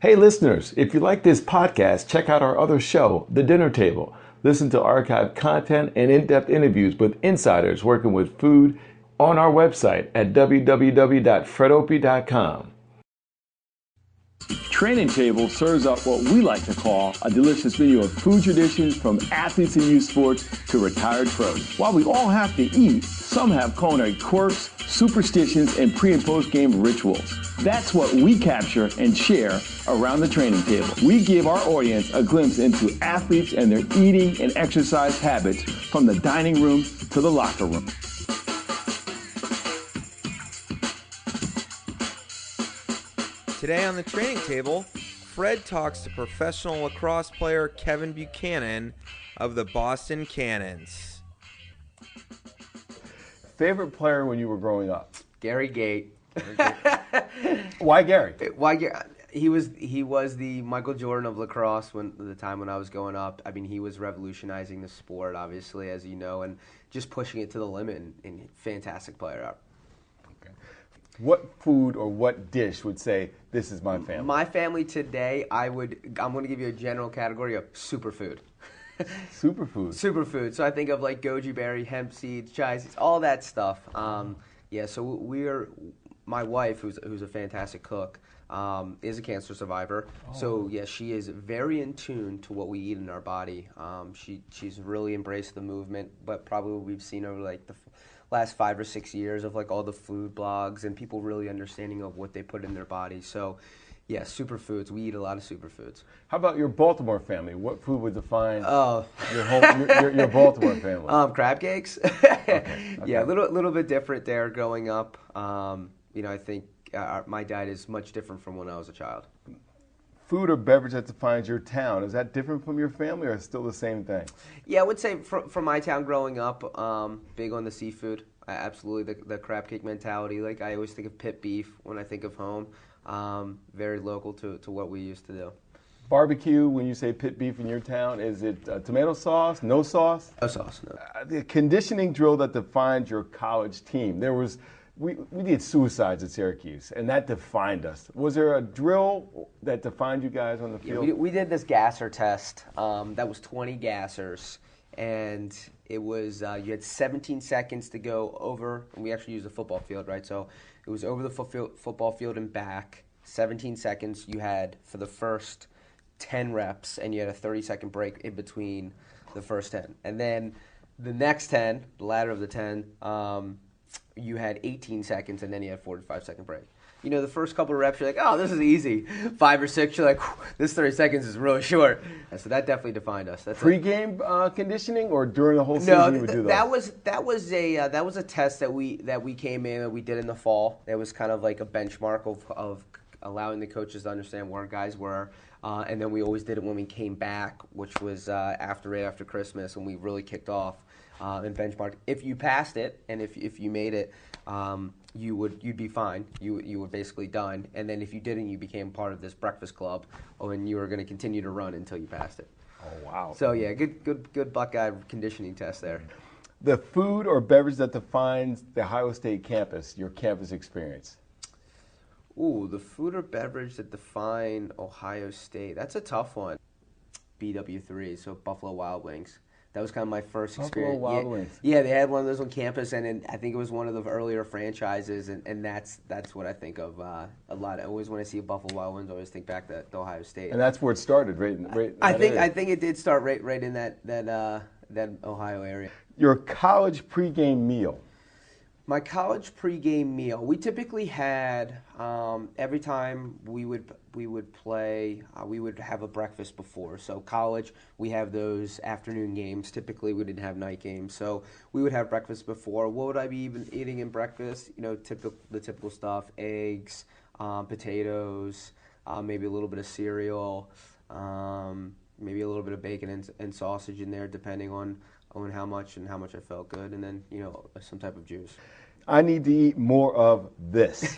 Hey listeners, if you like this podcast, check out our other show, The Dinner Table. Listen to archived content and in-depth interviews with insiders working with food on our website at www.fredopie.com. Training Table serves up what we like to call a delicious menu of food traditions from athletes in youth sports to retired pros. While we all have to eat, some have culinary quirks, superstitions, and pre- and post-game rituals. That's what we capture and share around the training table. We give our audience a glimpse into athletes and their eating and exercise habits from the dining room to the locker room. Today on the training table, Fred talks to professional lacrosse player Kevin Buchanan of the Boston Cannons. Favorite player when you were growing up? Gary Gate. Why Gary? He was the Michael Jordan of lacrosse the time when I was growing up. I mean, he was revolutionizing the sport, obviously, as you know, and just pushing it to the limit. And fantastic player. Okay. What food or what dish would say this is my family? My family today, I'm going to give you a general category of superfood. Superfood. Superfood. So I think of like goji berry, hemp seeds, chia seeds, all that stuff. So my wife, who's a fantastic cook, is a cancer survivor. Oh. So yeah, she is very in tune to what we eat in our body. She's really embraced the movement, but probably what we've seen over like the last 5 or 6 years of like all the food blogs and people really understanding of what they put in their body. So yeah, superfoods. We eat a lot of superfoods. How about your Baltimore family? What food would define your Baltimore family? Crab cakes. Okay. Yeah, a little bit different there growing up. I think my diet is much different from when I was a child. Food or beverage that defines your town, is that different from your family or still the same thing? Yeah, I would say from my town growing up, big on the seafood. Absolutely, the crab cake mentality. Like I always think of pit beef when I think of home. Very local to what we used to do. Barbecue, when you say pit beef in your town, is it tomato sauce, no sauce? No sauce, no. The conditioning drill that defines your college team, we did suicides at Syracuse, and that defined us. Was there a drill that defined you guys on the field? Yeah, we did this gasser test. That was 20 gassers, and it was you had 17 seconds to go over, and we actually used a football field, right? So it was over the football field and back, 17 seconds you had for the first 10 reps, and you had a 30-second break in between the first 10. And then the next 10, the ladder of the 10, you had 18 seconds, and then you had a 45-second break. You know, the first couple of reps, you're like, oh, this is easy. 5 or 6, you're like, this 30 seconds is really short. And so that definitely defined us. That's pre-game conditioning, or during the whole season you would do those? that was a test that we came in and we did in the fall. It was kind of like a benchmark of allowing the coaches to understand where guys were. And then we always did it when we came back, which was right after Christmas, when we really kicked off. And benchmark. If you passed it and if you made it, you'd be fine. You were basically done. And then if you didn't, you became part of this breakfast club, and you were going to continue to run until you passed it. Oh wow! So yeah, good Buckeye conditioning test there. The food or beverage that defines the Ohio State campus, your campus experience. Ooh, the food or beverage that define Ohio State. That's a tough one. BW3, so Buffalo Wild Wings. That was kind of my first experience. Buffalo Wild Wings. Yeah, they had one of those on campus, and I think it was one of the earlier franchises, and that's what I think of a lot. I always, when I see a Buffalo Wild Wings, I always think back to Ohio State. And that's where it started, right? I think it did start right in that Ohio area. Your college pregame meal. My college pregame meal, we typically had every time we would play, we would have a breakfast before. So college, we have those afternoon games. Typically, we didn't have night games, so we would have breakfast before. What would I be even eating in breakfast? You know, the typical stuff: eggs, potatoes, maybe a little bit of cereal, maybe a little bit of bacon and sausage in there, depending on how much I felt good, and then some type of juice. I need to eat more of this.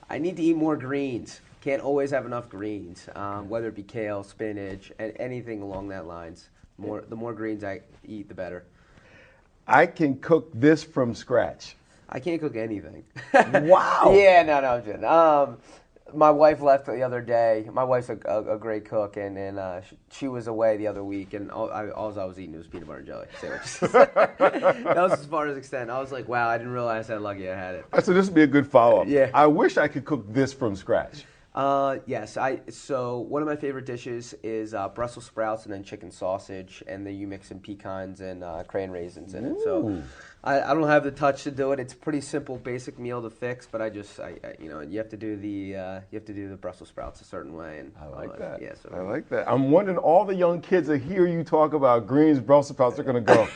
I need to eat more greens. Can't always have enough greens, whether it be kale, spinach, and anything along that lines. The more greens I eat, the better. I can cook this from scratch. I can't cook anything. Wow. Yeah, no, I'm kidding. My wife left the other day. My wife's a great cook, and she was away the other week, and all I was eating was peanut butter and jelly sandwiches. That was as far as extent. I was like, wow, I didn't realize how lucky I had it. So this would be a good follow-up. Yeah. I wish I could cook this from scratch. Yes. So one of my favorite dishes is Brussels sprouts and then chicken sausage, and then you mix in pecans and crayon raisins in it. So I don't have the touch to do it. It's a pretty simple, basic meal to fix, but I you have to do the Brussels sprouts a certain way. And I like that. Yeah, so I like that. I'm wondering, all the young kids that hear you talk about greens, Brussels sprouts, are going to go,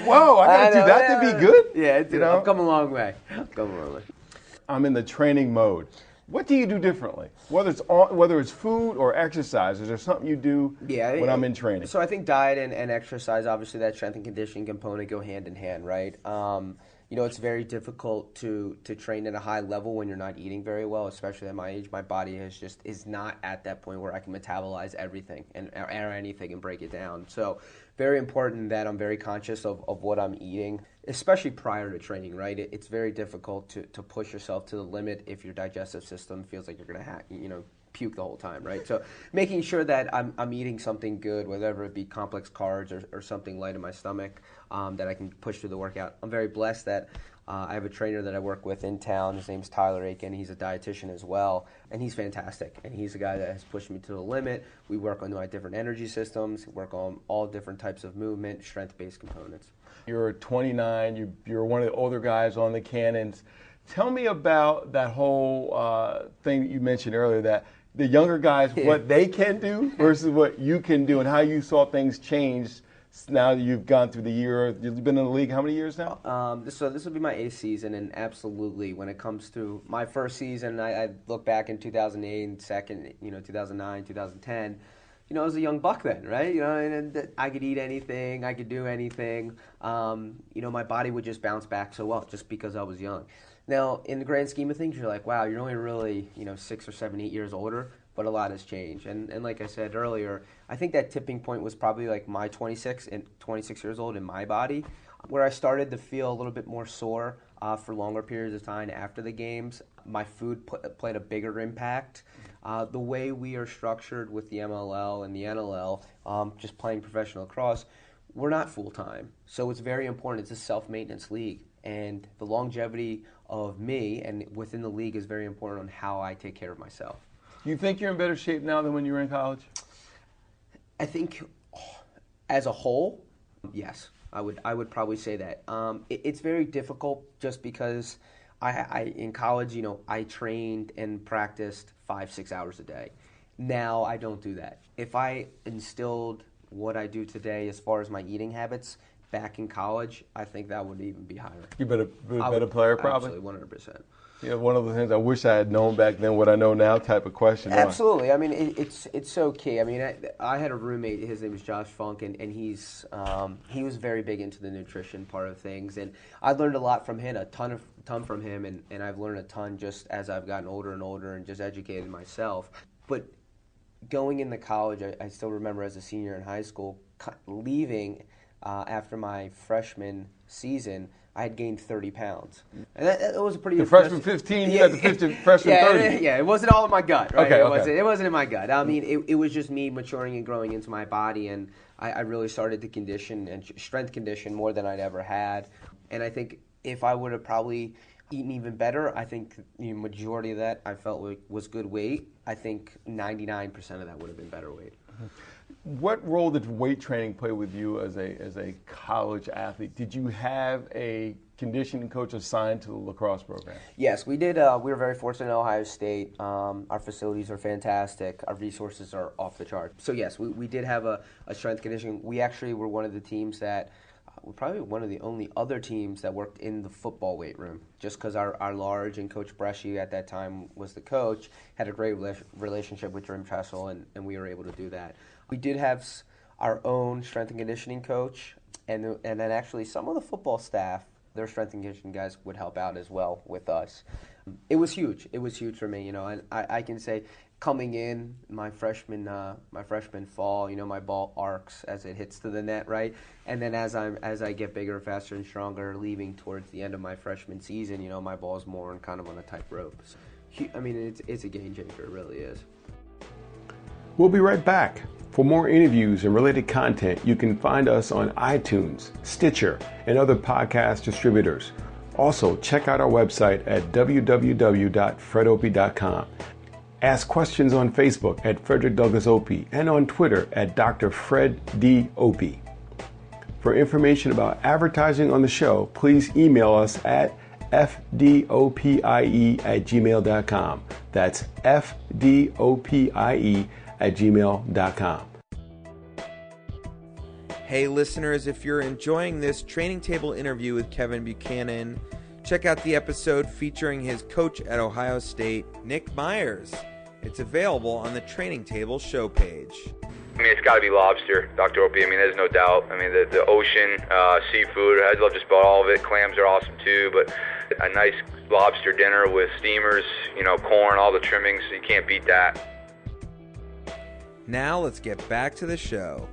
whoa, I got to do that to be good? Yeah, I've come a long way. I'm in the training mode. What do you do differently? Whether it's food or exercise, is there something you do when I'm in training? So I think diet and exercise, obviously that strength and conditioning component go hand in hand, right? It's very difficult to train at a high level when you're not eating very well, especially at my age. My body is not at that point where I can metabolize everything or anything and break it down. So very important that I'm very conscious of what I'm eating, especially prior to training, right? It's very difficult to push yourself to the limit if your digestive system feels like you're going to puke the whole time, right? So making sure that I'm eating something good, whether it be complex carbs or something light in my stomach, that I can push through the workout. I'm very blessed that I have a trainer that I work with in town. His name's Tyler Aiken. He's a dietitian as well, and he's fantastic. And he's a guy that has pushed me to the limit. We work on my different energy systems, work on all different types of movement, strength-based components. You're 29. You're one of the older guys on the Cannons. Tell me about that whole thing that you mentioned earlier, that the younger guys, what they can do versus what you can do, and how you saw things change now that you've gone through the year. You've been in the league how many years now? So this will be my 8th season, and absolutely, when it comes to my first season, I look back in 2008, second, 2009, 2010. I was a young buck then, right? And I could eat anything, I could do anything. My body would just bounce back so well just because I was young. Now, in the grand scheme of things, you're like, wow, you're only really, 6 or 7, 8 years older, but a lot has changed. And like I said earlier, I think that tipping point was probably like my 26 years old in my body, where I started to feel a little bit more sore for longer periods of time after the games. My food played a bigger impact. The way we are structured with the MLL and the NLL, just playing professional lacrosse, we're not full-time. So it's very important. It's a self-maintenance league. And the longevity of me and within the league is very important on how I take care of myself. Do you think you're in better shape now than when you were in college? I think as a whole, yes. I would probably say that. It's very difficult just because I in college, I trained and practiced 5-6 hours a day. Now I don't do that. If I instilled what I do today as far as my eating habits back in college, I think that would even be higher. You better be a better player, probably? Absolutely, 100%. Yeah, one of the things I wish I had known back then, what I know now type of question. Absolutely. I mean, it's so key. I mean, I had a roommate, his name was Josh Funk, and he was very big into the nutrition part of things. And I learned a lot from him, a ton from him, and I've learned a ton just as I've gotten older and older and just educated myself. But going into college, I still remember as a senior in high school, leaving after my freshman season, I had gained 30 pounds. And that was a pretty impressive. The freshman 15, you had the freshman 30. Yeah, it wasn't all in my gut, right? Okay, It wasn't in my gut. I mean, it was just me maturing and growing into my body, and I really started to condition and strength condition more than I'd ever had. And I think if I would have probably eaten even better, I think the majority of that I felt was good weight. I think 99% of that would have been better weight. What role did weight training play with you as a college athlete? Did you have a conditioning coach assigned to the lacrosse program? Yes, we did. We were very fortunate at Ohio State. Our facilities are fantastic. Our resources are off the chart. So yes, we did have a strength conditioning. We actually were one of the teams that, we're probably one of the only other teams that worked in the football weight room, just because our large and Coach Bresci at that time was the coach, had a great relationship with Jim Tressel, and we were able to do that. We did have our own strength and conditioning coach, and then actually some of the football staff, their strength and conditioning guys would help out as well with us. It was huge. It was huge for me, and I can say coming in my freshman fall, my ball arcs as it hits to the net, right? And then as I get bigger, faster, and stronger, leaving towards the end of my freshman season, my ball's more kind of on a tight rope. I mean, it's a game changer. It really is. We'll be right back. For more interviews and related content, you can find us on iTunes, Stitcher, and other podcast distributors. Also, check out our website at www.fredopie.com. Ask questions on Facebook at Frederick Douglass Opie and on Twitter at Dr. Fred D. Opie. For information about advertising on the show, please email us at fdopie@gmail.com. That's fdopie@gmail.com. Hey listeners, if you're enjoying this training table interview with Kevin Buchanan, check out the episode featuring his coach at Ohio State, Nick Myers. It's available on the Training Table show page. I mean, it's got to be lobster, Dr. Opie. I mean, there's no doubt. I mean, the ocean, seafood, I love just about all of it. Clams are awesome too, but a nice lobster dinner with steamers, corn, all the trimmings, you can't beat that. Now let's get back to the show.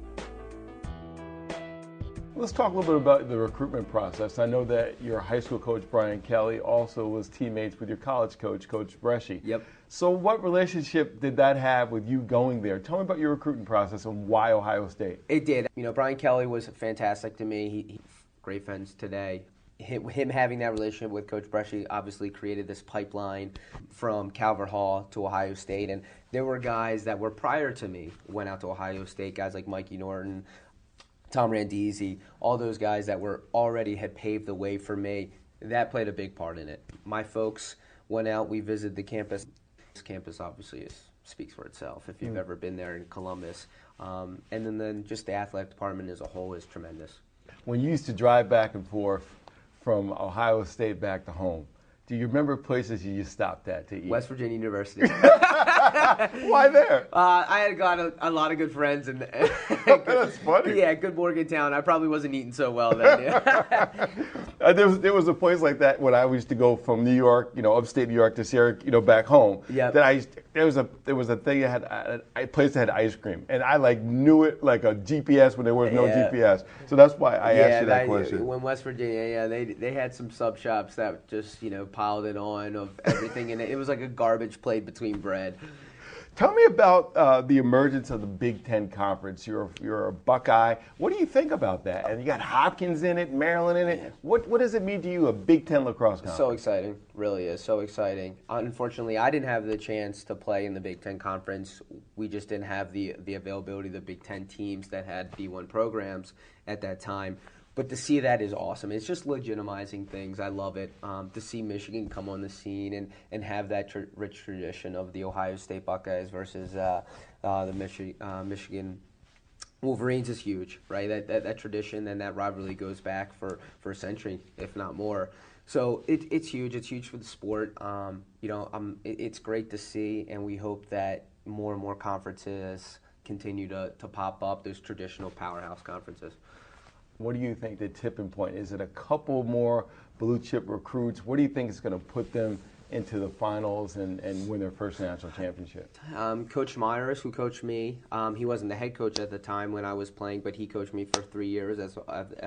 Let's talk a little bit about the recruitment process. I know that your high school coach, Brian Kelly, also was teammates with your college coach, Coach Bresci. Yep. So what relationship did that have with you going there? Tell me about your recruiting process and why Ohio State. It did. Brian Kelly was fantastic to me. He great friends today. Him having that relationship with Coach Bresci obviously created this pipeline from Calvert Hall to Ohio State. And there were guys that were prior to me went out to Ohio State, guys like Mikey Norton, Tom Randisi, all those guys that were already had paved the way for me. That played a big part in it. My folks went out, we visited the campus. This campus obviously speaks for itself if you've ever been there in Columbus. And then just the athletic department as a whole is tremendous. When you used to drive back and forth from Ohio State back to home, do you remember places you stopped at to eat? West Virginia University. Why there? I had got a lot of good friends. And That's funny. Yeah, good Morgantown. I probably wasn't eating so well then. Yeah. There was a place like that when I used to go from New York, upstate New York to Syracuse, back home. Yeah. There was a thing that had a place that had ice cream, and I knew it like a GPS when there was no GPS. So that's why I asked you that question. When West Virginia, they had some sub shops that just piled it on of everything, and it was like a garbage plate between bread. Tell me about the emergence of the Big Ten Conference. You're a Buckeye. What do you think about that? And you got Hopkins in it, Maryland in it. What does it mean to you, a Big Ten lacrosse conference? So exciting, really is so exciting. Unfortunately, I didn't have the chance to play in the Big Ten Conference. We just didn't have the availability of the Big Ten teams that had D1 programs at that time. But to see that is awesome. It's just legitimizing things. I love it. To see Michigan come on the scene and have that rich tradition of the Ohio State Buckeyes versus the Michigan Wolverines is huge, right? That tradition and that rivalry goes back for a century, if not more. So it's huge. It's huge for the sport. It's great to see, and we hope that more and more conferences continue to pop up, those traditional powerhouse conferences. What do you think the tipping point is? It a couple more blue chip recruits? What do you think is going to put them into the finals and win their first national championship? Coach Myers, who coached me, he wasn't the head coach at the time when I was playing, but he coached me for 3 years as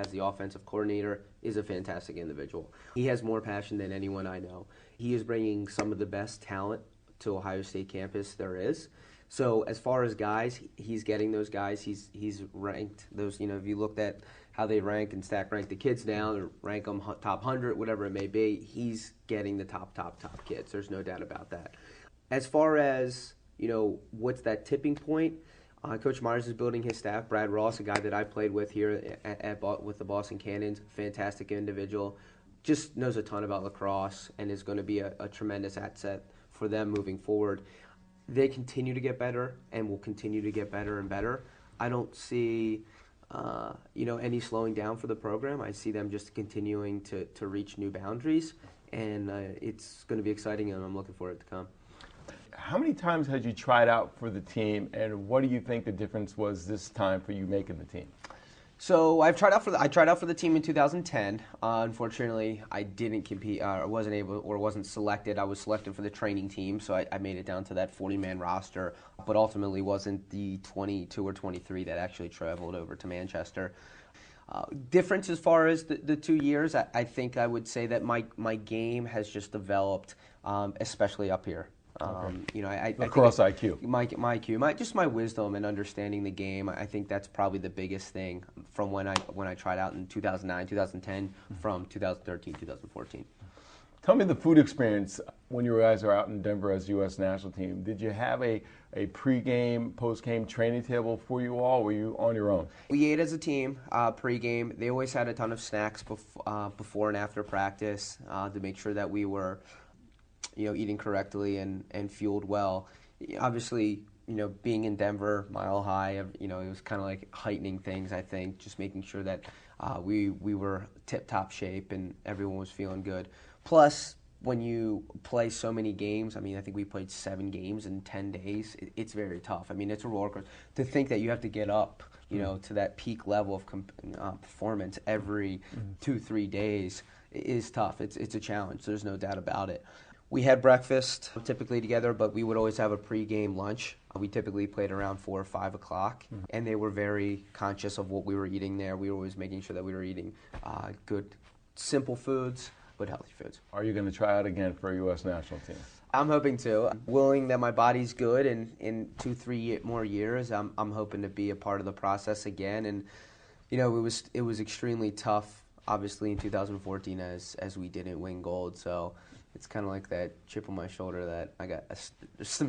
the offensive coordinator, is a fantastic individual. He has more passion than anyone I know. He is bringing some of the best talent to Ohio State campus there is. So as far as guys, he's getting those guys. He's ranked those. If you looked at how they rank and rank the kids down, or rank them top 100, whatever it may be, he's getting the top kids. There's no doubt about that. As far as what's that tipping point? Coach Myers is building his staff. Brad Ross, a guy that I played with here with the Boston Cannons, fantastic individual, just knows a ton about lacrosse and is going to be a tremendous asset for them moving forward. They continue to get better and will continue to get better and better. I don't see any slowing down for the program. I see them just continuing to reach new boundaries, and it's going to be exciting, and I'm looking for it to come. How many times had you tried out for the team, and what do you think the difference was this time for you making the team? So I tried out for the team in 2010. Unfortunately, I didn't compete, wasn't selected. I was selected for the training team, so I made it down to that 40-man roster, but ultimately wasn't the 22 or 23 that actually traveled over to Manchester. Difference as far as the 2 years, I think I would say that my game has just developed, especially up here. Lacrosse IQ. My IQ, just my wisdom and understanding the game. I think that's probably the biggest thing from when I tried out in 2009, 2010, from 2013, 2014. Tell me the food experience when you guys are out in Denver as U.S. national team. Did you have a pre-game, post-game training table for you all, or were you on your own? We ate as a team pre-game. They always had a ton of snacks before and after practice to make sure that we were eating correctly and fueled well. Obviously, being in Denver, Mile High, it was kind of like heightening things, I think, just making sure that we were tip-top shape and everyone was feeling good. Plus, when you play so many games, I think we played 7 games in 10 days, it's very tough. It's a roller coaster. To think that you have to get up, to that peak level of performance every 2-3 days is tough. It's a challenge. There's no doubt about it. We had breakfast typically together, but we would always have a pre-game lunch. We typically played around 4 or 5 o'clock, and they were very conscious of what we were eating there. We were always making sure that we were eating good, simple foods, but healthy foods. Are you going to try out again for a U.S. national team? I'm hoping to. I'm willing that my body's good, and in 2-3 more years, I'm hoping to be a part of the process again. And it was extremely tough, obviously, in 2014 as we didn't win gold. So it's kind of like that chip on my shoulder that I got. There's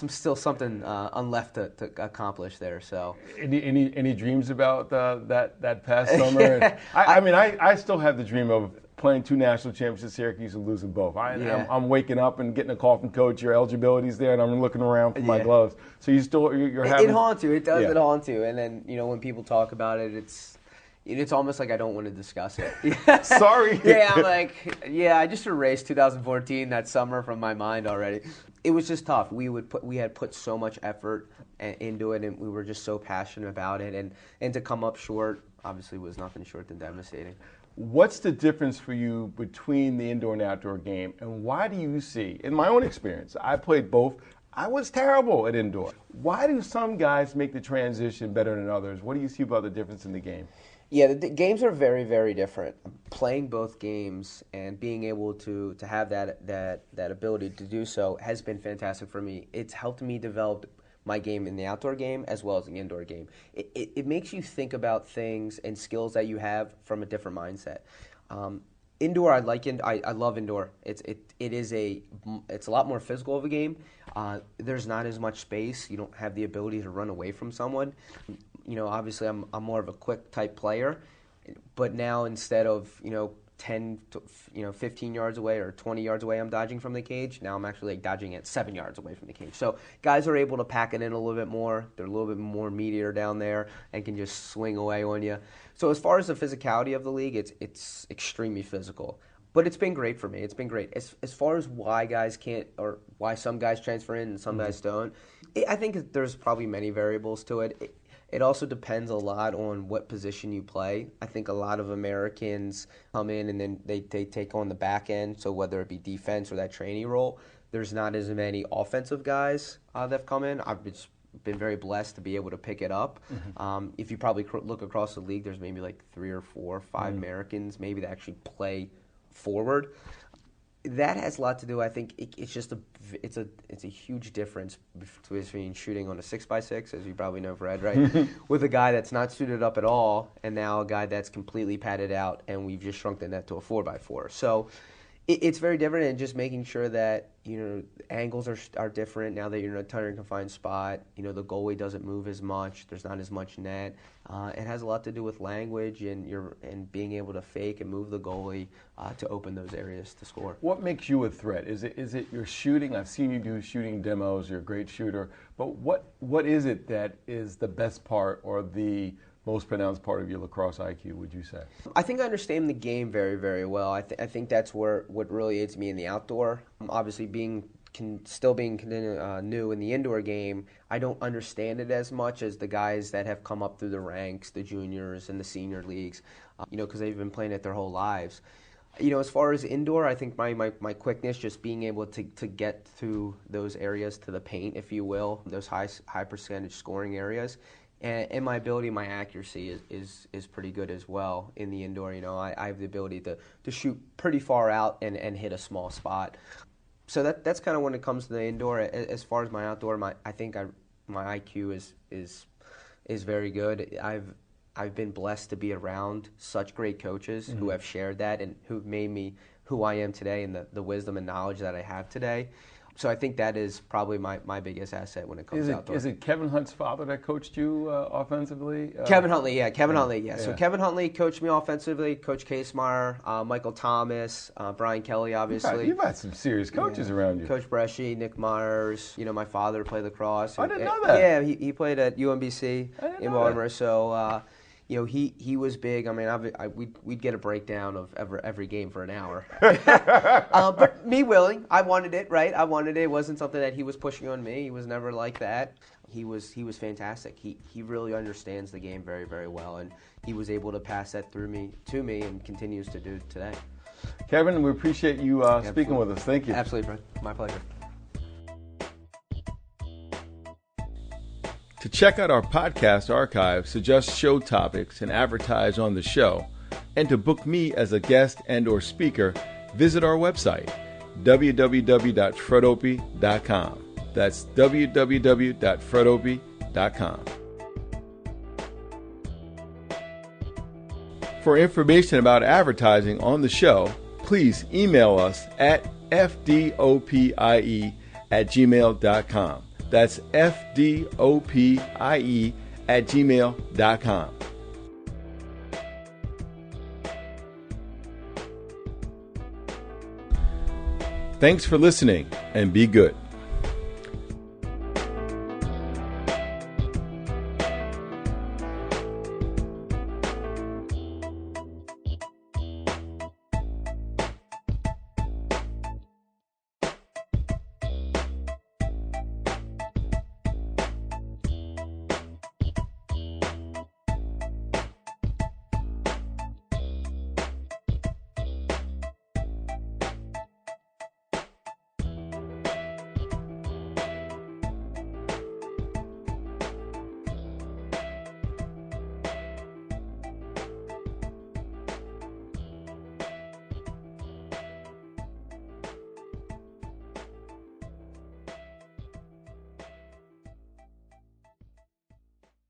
still something unleft to accomplish there. So any dreams about that past summer? I still have the dream of playing 2 national championships at Syracuse and losing both. I'm waking up and getting a call from coach, your eligibility's there, and I'm looking around for my gloves. So you're having... It haunts you. It does. It haunts you. And then, when people talk about it, it's almost like I don't want to discuss it. Sorry. I'm like, I just erased 2014, that summer, from my mind already. It was just tough. We had put so much effort into it, and we were just so passionate about it. And to come up short, obviously, was nothing short than devastating. What's the difference for you between the indoor and outdoor game, and why do you see, in my own experience, I played both, I was terrible at indoor. Why do some guys make the transition better than others? What do you see about the difference in the game? Yeah, the games are very, very different. Playing both games and being able to have that ability to do so has been fantastic for me. It's helped me develop my game in the outdoor game as well as the indoor game. It makes you think about things and skills that you have from a different mindset. Indoor, I love indoor. It's a lot more physical of a game. There's not as much space. You don't have the ability to run away from someone. Obviously I'm more of a quick type player, but now instead of 10 to 15 yards away or 20 yards away I'm dodging from the cage, now I'm actually dodging at 7 yards away from the cage. So guys are able to pack it in a little bit more. They're a little bit more meatier down there and can just swing away on you. So as far as the physicality of the league, it's extremely physical. But it's been great for me. It's been great. As far as why guys can't, or why some guys transfer in and some guys don't, I think there's probably many variables to it. It also depends a lot on what position you play. I think a lot of Americans come in and then they take on the back end, so whether it be defense or that trainee role, there's not as many offensive guys that have come in. I've been very blessed to be able to pick it up. If you probably look across the league, there's maybe 3 or 4 or 5 Americans maybe that actually play forward. That has a lot to do. I think it's just it's a huge difference between shooting on a 6x6, as you probably know, Fred, right? With a guy that's not suited up at all, and now a guy that's completely padded out, and we've just shrunk the net to a 4x4. So it's very different, and just making sure that angles are different now that you're in a tighter confined spot. The goalie doesn't move as much. There's not as much net. It has a lot to do with language and being able to fake and move the goalie to open those areas to score. What makes you a threat? Is it your shooting? I've seen you do shooting demos. You're a great shooter. But what is it that is the best part or the most pronounced part of your lacrosse IQ, would you say? I think I understand the game very, very well. I think that's what really aids me in the outdoor. Obviously, still being new in the indoor game, I don't understand it as much as the guys that have come up through the ranks, the juniors and the senior leagues, because they've been playing it their whole lives. As far as indoor, I think my quickness, just being able to get to those areas, to the paint, if you will, those high percentage scoring areas, And my ability, my accuracy is pretty good as well in the indoor. You know, I have the ability to shoot pretty far out and hit a small spot. So that's kind of when it comes to the indoor. As far as my outdoor, I think my IQ is very good. I've been blessed to be around such great coaches who have shared that and who've made me who I am today and the wisdom and knowledge that I have today. So I think that is probably my biggest asset when it comes to outdoor. Is it Kevin Hunt's father that coached you offensively? Kevin Huntley, yeah. So Kevin Huntley coached me offensively. Coach Casemeyer, Michael Thomas, Brian Kelly, obviously. You've had some serious coaches around you. Coach Bresci, Nick Myers. You know, my father played lacrosse. I didn't know that. Yeah, he played at UMBC in Baltimore. So, you know, he was big. I mean, we'd get a breakdown of every game for an hour. But me willing, I wanted it, right? I wanted it. It wasn't something that he was pushing on me. He was never like that. He was fantastic. He really understands the game very, very well, and he was able to pass that to me, and continues to do today. Kevin, we appreciate you speaking with us. Thank you. Absolutely, Fred. My pleasure. To check out our podcast archive, suggest show topics, and advertise on the show, and to book me as a guest and or speaker, visit our website, www.fredopie.com. That's www.fredopie.com. For information about advertising on the show, please email us at fdopie@gmail.com. That's fdopie@gmail.com. Thanks for listening, and be good.